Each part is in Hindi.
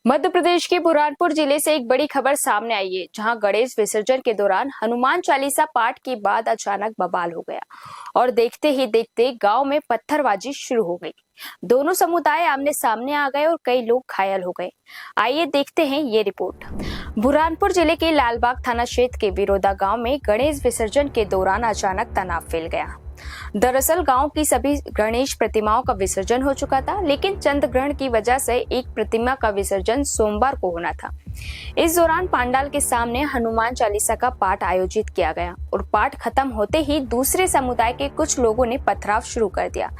मध्य प्रदेश के बुरहानपुर जिले से एक बड़ी खबर सामने आई है, जहां गणेश विसर्जन के दौरान हनुमान चालीसा पाठ के बाद अचानक बवाल हो गया और देखते ही देखते गांव में पत्थरबाजी शुरू हो गई। दोनों समुदाय आमने सामने आ गए और कई लोग घायल हो गए। आइए देखते हैं ये रिपोर्ट। बुरहानपुर जिले के लालबाग थाना क्षेत्र के विरोधा गांव में गणेश विसर्जन के दौरान अचानक तनाव फैल गया। दरअसल गांव की सभी गणेश प्रतिमाओं का विसर्जन हो चुका था, लेकिन चंद्र ग्रहण की वजह से एक प्रतिमा का विसर्जन सोमवार को होना था। इस दौरान पंडाल के सामने हनुमान चालीसा का पाठ आयोजित किया गया और पाठ खत्म होते ही दूसरे समुदाय के कुछ लोगों ने पथराव शुरू कर दिया,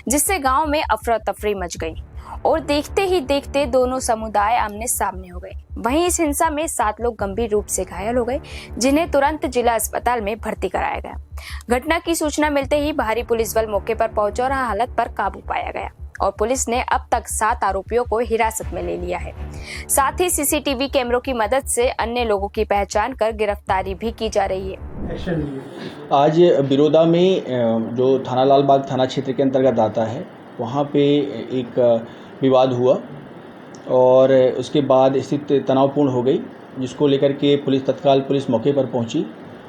जिससे गांव में अफरा तफरी मच गई और देखते ही देखते दोनों समुदाय आमने सामने हो गए। वहीं इस हिंसा में 7 लोग गंभीर रूप से घायल हो गए, जिन्हें तुरंत जिला अस्पताल में भर्ती कराया गया। घटना की सूचना मिलते ही भारी पुलिस बल मौके पर पहुंचा और हालत पर काबू पाया गया और पुलिस ने अब तक 7 आरोपियों को हिरासत में ले लिया है। साथ ही सीसीटीवी कैमरों की मदद से अन्य लोगों की पहचान कर गिरफ्तारी भी की जा रही है। आज बिरोदा में जो थाना लालबाग थाना क्षेत्र के अंतर्गत आता है, वहाँ पे एक विवाद हुआ और उसके बाद स्थिति तनावपूर्ण हो गई, जिसको लेकर के तत्काल पुलिस मौके पर पहुंची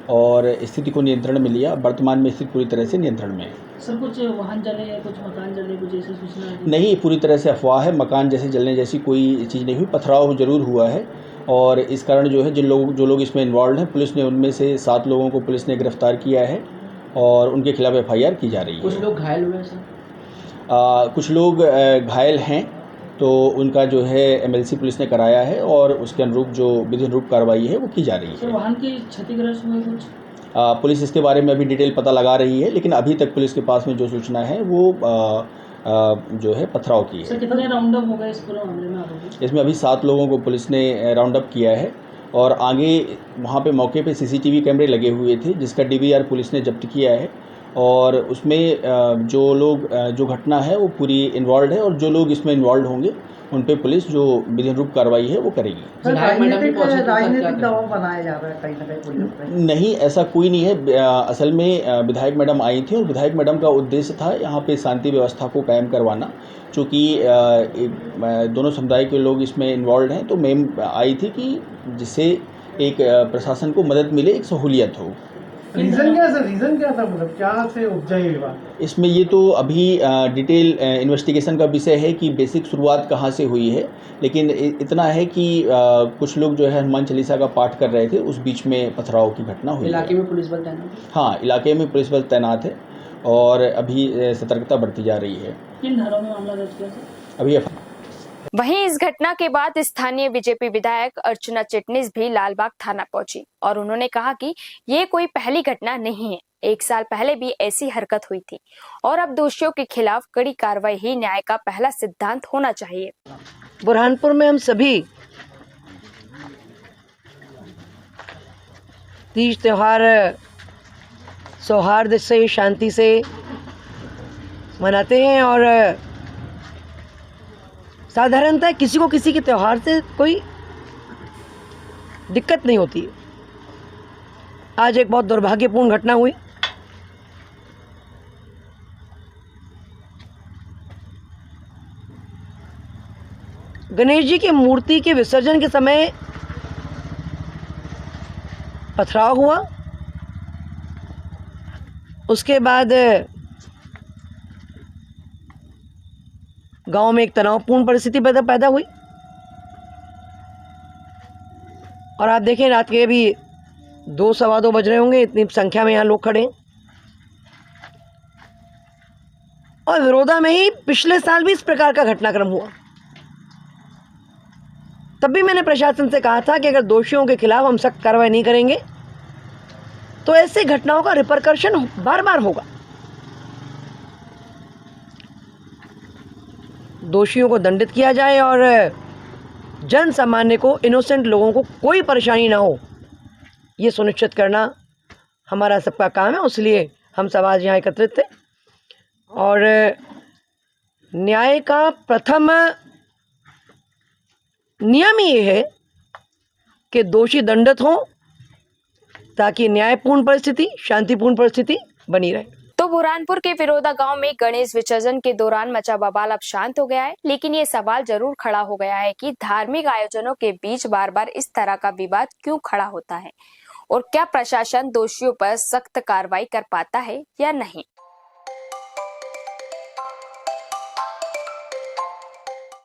और स्थिति को नियंत्रण में लिया। वर्तमान में स्थिति पूरी तरह से नियंत्रण में है। सर, कुछ वाहन जले या कुछ मकान जले, कुछ ऐसी सूचना नहीं, पूरी तरह से अफवाह है। मकान जैसे जलने जैसी कोई चीज़ नहीं हुई। पथराव जरूर हुआ है और इस कारण जो है जो लोग इसमें इन्वॉल्व हैं, पुलिस ने उनमें से 7 लोगों को पुलिस ने गिरफ्तार किया है और उनके खिलाफ FIR की जा रही है। कुछ लोग घायल हुए हैं सर? कुछ लोग घायल हैं, तो उनका जो है MLC पुलिस ने कराया है और उसके अनुरूप जो विधि अनुरूप कार्रवाई है वो की जा रही है। सर, वाहन की क्षतिग्रस्त हुए कुछ? पुलिस इसके बारे में अभी डिटेल पता लगा रही है, लेकिन अभी तक पुलिस के पास में जो सूचना है वो जो है पथराव की है। सर, कितने राउंड अप हो गए इस पूरे मामले में आरोपी? इसमें अभी 7 लोगों को पुलिस ने राउंड अप किया है और आगे वहाँ पे मौके पे CCTV कैमरे लगे हुए थे, जिसका DVR पुलिस ने जब्त किया है और उसमें जो घटना है वो पूरी इन्वॉल्व है और जो लोग इसमें इन्वॉल्व होंगे उन पे पुलिस जो विधि अनुरूप कार्रवाई है वो करेगी। राजनीतिक दबाव बनाया जा रहा है कहीं ना कहीं पुलिस पे? नहीं, ऐसा कोई नहीं है। असल में विधायक मैडम आई थी और विधायक मैडम का उद्देश्य था यहाँ पे शांति व्यवस्था को कायम करवाना। चूँकि दोनों समुदाय के लोग इसमें इन्वॉल्व हैं, तो मैम आई थी कि जिससे एक प्रशासन को मदद मिले, एक सहूलियत हो। रीज़न क्या सर? रीज़न क्या था, मतलब क्या से उपजा ये विवाद? इसमें ये तो अभी डिटेल इन्वेस्टिगेशन का विषय है कि बेसिक शुरुआत कहाँ से हुई है, लेकिन इतना है कि कुछ लोग जो है हनुमान चालीसा का पाठ कर रहे थे, उस बीच में पथराव की घटना हुई। इलाके में पुलिस बल तैनात? हाँ, इलाके में पुलिस बल तैनात है और अभी सतर्कता बरती जा रही है। किन धाराओं में मामला दर्ज किया सर? अभी वहीं इस घटना के बाद स्थानीय बीजेपी विधायक अर्चना चिटनिस भी लालबाग थाना पहुंची और उन्होंने कहा कि ये कोई पहली घटना नहीं है। 1 साल पहले भी ऐसी हरकत हुई थी और अब दोषियों के खिलाफ कड़ी कार्रवाई ही न्याय का पहला सिद्धांत होना चाहिए। बुरहानपुर में हम सभी तीज त्योहार सौहार्द से, शांति से मनाते हैं और साधारणतः किसी को किसी के त्यौहार से कोई दिक्कत नहीं होती है। आज एक बहुत दुर्भाग्यपूर्ण घटना हुई। गणेश जी की मूर्ति के विसर्जन के समय पथराव हुआ। उसके बाद गांव में एक तनावपूर्ण परिस्थिति पैदा हुई और आप देखें रात के भी 2 सवा 2 बज रहे होंगे, इतनी संख्या में यहाँ लोग खड़े हैं। और विरोधा में ही पिछले साल भी इस प्रकार का घटनाक्रम हुआ। तब भी मैंने प्रशासन से कहा था कि अगर दोषियों के खिलाफ हम सख्त कार्रवाई नहीं करेंगे तो ऐसी घटनाओं का रिपरकर्शन बार बार होगा। दोषियों को दंडित किया जाए और जन सामान्य को, इनोसेंट लोगों को कोई परेशानी ना हो, ये सुनिश्चित करना हमारा सबका काम है। इसलिए हम सब आज यहाँ एकत्रित थे और न्याय का प्रथम नियम ये है कि दोषी दंडित हों ताकि न्यायपूर्ण परिस्थिति, शांतिपूर्ण परिस्थिति बनी रहे। तो बुरहानपुर के विरोधा गांव में गणेश विसर्जन के दौरान मचा बवाल अब शांत हो गया है, लेकिन ये सवाल जरूर खड़ा हो गया है कि धार्मिक आयोजनों के बीच बार बार इस तरह का विवाद क्यों खड़ा होता है और क्या प्रशासन दोषियों पर सख्त कार्रवाई कर पाता है या नहीं।